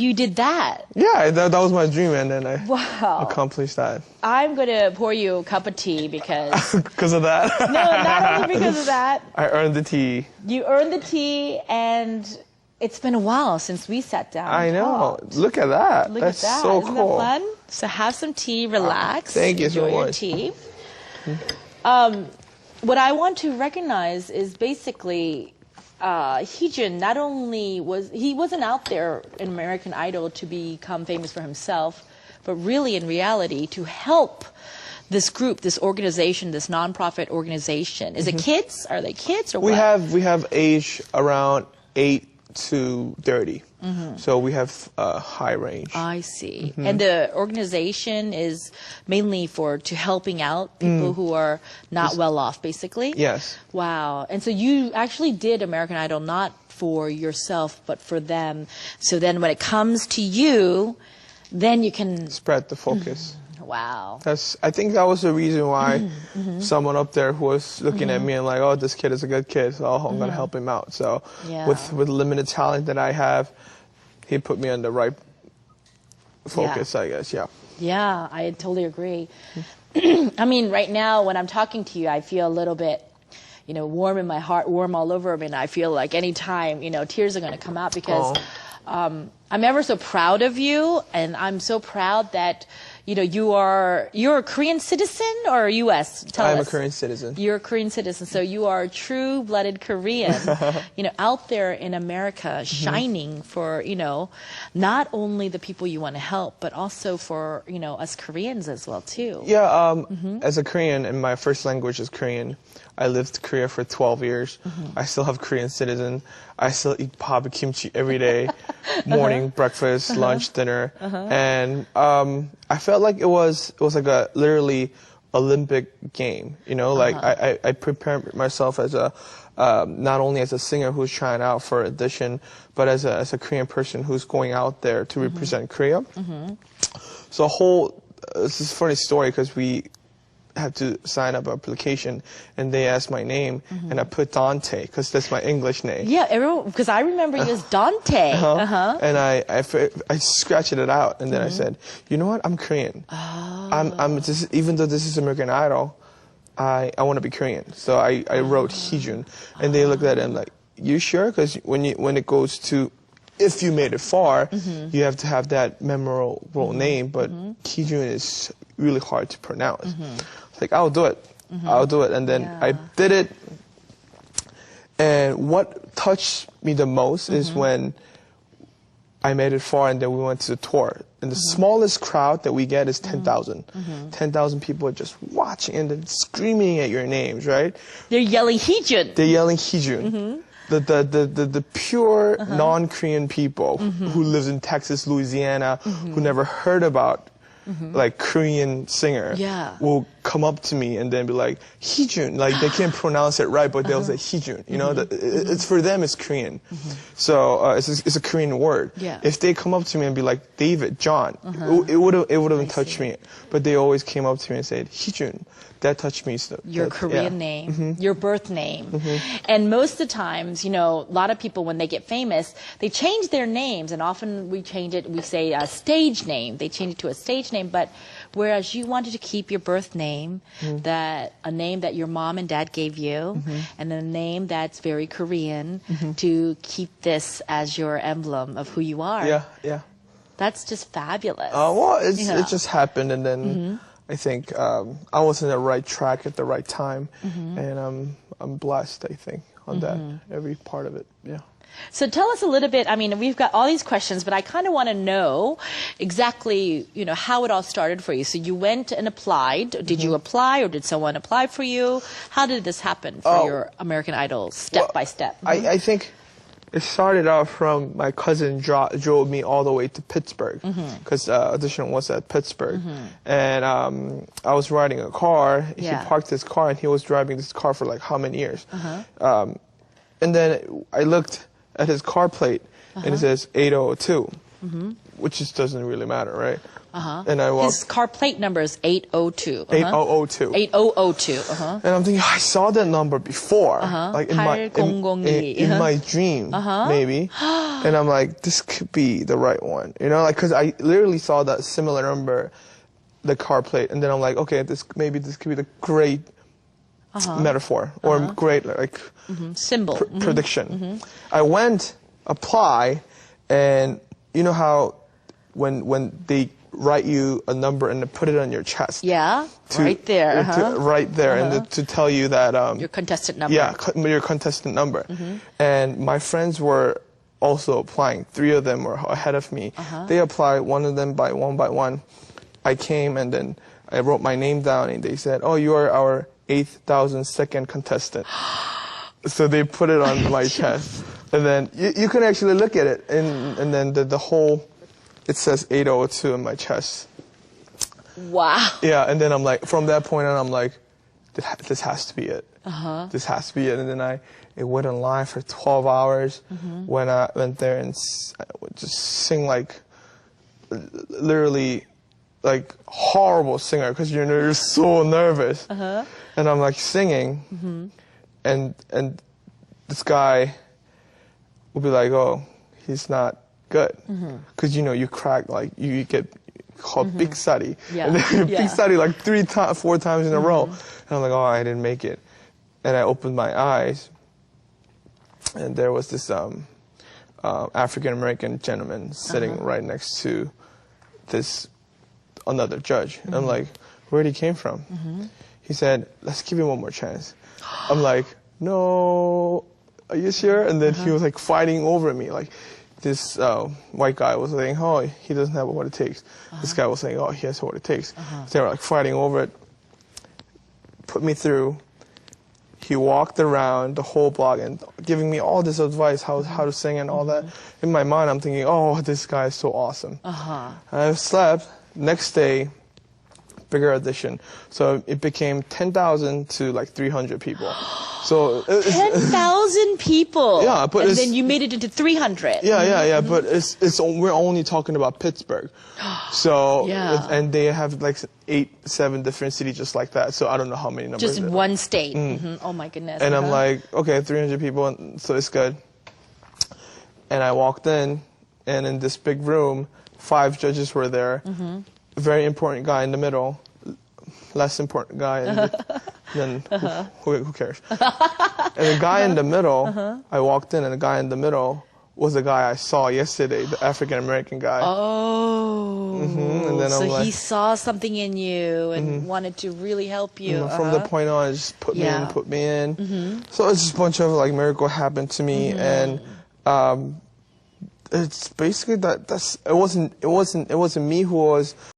you did that. Yeah, that was my dream, and then I accomplished that. I'm going to pour you a cup of tea because... Because of that? No, not only because of that. I earned the tea. You earned the tea, and it's been a while since we sat down. I know. Look at that. That's so Isn't cool. that fun? So have some tea, relax. Thank you so enjoy much. Your tea. What I want to recognize is basically Heejun not only he wasn't out there in American Idol to become famous for himself, but really in reality to help this group, this organization, this nonprofit organization. Is it kids? Are they kids or what? We have age around 8 to 30. So we have a high range. I see. And the organization is mainly to helping out people who are not well off, basically? Yes. Wow. And so you actually did American Idol not for yourself, but for them. So then when it comes to you, then you can... Spread the focus. Wow. I think that was the reason why someone up there who was looking at me and like, oh, this kid is a good kid, so I'm going to help him out. So with limited talent that I have, he put me on the right focus, I guess, Yeah, I totally agree. I mean, right now, when I'm talking to you, I feel a little bit, warm in my heart, warm all over me, and I feel like any time, tears are going to come out because I'm ever so proud of you, and I'm so proud that you're a Korean citizen or U.S.? Tell us. I'm a Korean citizen. You're a Korean citizen, so you are a true-blooded Korean, out there in America, shining for, not only the people you want to help, but also for, us Koreans as well, too. Yeah, as a Korean, and my first language is Korean, I lived in Korea for 12 years. I still have Korean citizen. I still eat pap and kimchi every day, morning, breakfast, lunch, dinner. And I felt like it was like a literally Olympic game, like I prepared myself as not only as a singer who's trying out for audition, but as a Korean person who's going out there to represent Korea. So this is a funny story because we had to sign up an application, and they asked my name, and I put Dante because that's my English name. Yeah, everyone, because I remember you as Dante. And I scratched it out, and then I said, you know what? I'm Korean. Even though this is American Idol, I want to be Korean. So I wrote Heejun, and they looked at it and like, you sure? Because when it goes to if you made it far, you have to have that memorable name, but Heejun is really hard to pronounce. Like, I'll do it. I'll do it. And then I did it. And what touched me the most is when I made it far and then we went to the tour. And the smallest crowd that we get is 10,000. 10,000 people are just watching and then screaming at your names, right? They're yelling Heejun. They're yelling Heejun. The pure non-Korean people who lives in Texas, Louisiana, who never heard about like Korean singer will come up to me and then be like, Heejun. Like they can't pronounce it right, but they'll say Heejun. You know, it's for them it's Korean. So it's a Korean word. If they come up to me and be like, David, John, it would have touched me. But they always came up to me and said, Heejun. That touched me. So your Korean name, your birth name. And most of the times, you know, a lot of people, when they get famous, they change their names. And often we change it, we say a stage name. They change it to a stage name. But whereas you wanted to keep your birth name, a name that your mom and dad gave you, and a name that's very Korean, to keep this as your emblem of who you are. Yeah. That's just fabulous. Well, it just happened, and then I think I was in the right track at the right time, and I'm blessed, I think, on that, every part of it, So tell us a little bit, I mean, we've got all these questions, but I kind of want to know exactly, you know, how it all started for you. So you went and applied. Did you apply, or did someone apply for you? How did this happen for your American Idol, step by step? I think it started out from my cousin drove me all the way to Pittsburgh, because the audition was at Pittsburgh. And I was riding a car. He parked his car, and he was driving this car for like how many years? And then I looked at his car plate, and it says 8002, which just doesn't really matter, right? And I walked. His car plate number is 802. 8002. 8002. And I'm thinking, I saw that number before, like in my 8002. in my dream, maybe. And I'm like, this could be the right one, you know, like because I literally saw that similar number, the car plate, and then I'm like, okay, maybe this could be the great metaphor or great like symbol prediction. I went apply, and you know how when they write you a number and put it on your chest. Yeah, right there. Right there, and to tell you that your contestant number. Yeah, your contestant number. And my friends were also applying. 3 of them were ahead of me. They applied, one of them by one. I came and then I wrote my name down, and they said, "Oh, you are our 8,002nd contestant." So they put it on my chest, and then you can actually look at it, and then the whole. It says 802 in my chest. Wow. Yeah, and then I'm like, from that point on, I'm like, this has to be it. This has to be it. And then I went on live for 12 hours when I went there and I would just sing like, literally, like horrible singer because you're so nervous. And I'm like singing, and this guy will be like, oh, he's not good, because you crack, like you get called big study, and then big study like 4 times in a row, and I'm like, oh, I didn't make it, and I opened my eyes, and there was this African American gentleman sitting right next to this another judge, and I'm like, where'd he came from? He said, let's give him one more chance. I'm like, no, are you sure? And then he was like fighting over me, like. This white guy was saying, oh, he doesn't have what it takes. This guy was saying, oh, he has what it takes. They were like fighting over it. Put me through. He walked around the whole block and giving me all this advice, how to sing and all that. In my mind, I'm thinking, oh, this guy is so awesome. I slept. Next day, bigger audition. So it became 10,000 to like 300 people. So 10,000 people. Yeah, but and then you made it into 300. Yeah. But we're only talking about Pittsburgh. So and they have like 7 different cities just like that. So I don't know how many numbers. Just one state. Oh my goodness. And I'm like, okay, 300 people, so it's good. And I walked in, and in this big room, 5 judges were there. A very important guy in the middle, less important guy, and then who cares? And the guy in the middle, I walked in, and the guy in the middle was the guy I saw yesterday, the African American guy. Oh. And then so I'm like, he saw something in you and wanted to really help you. From the point on, it just put me in. So it's just a bunch of like miracle happened to me, and it's basically it wasn't me who was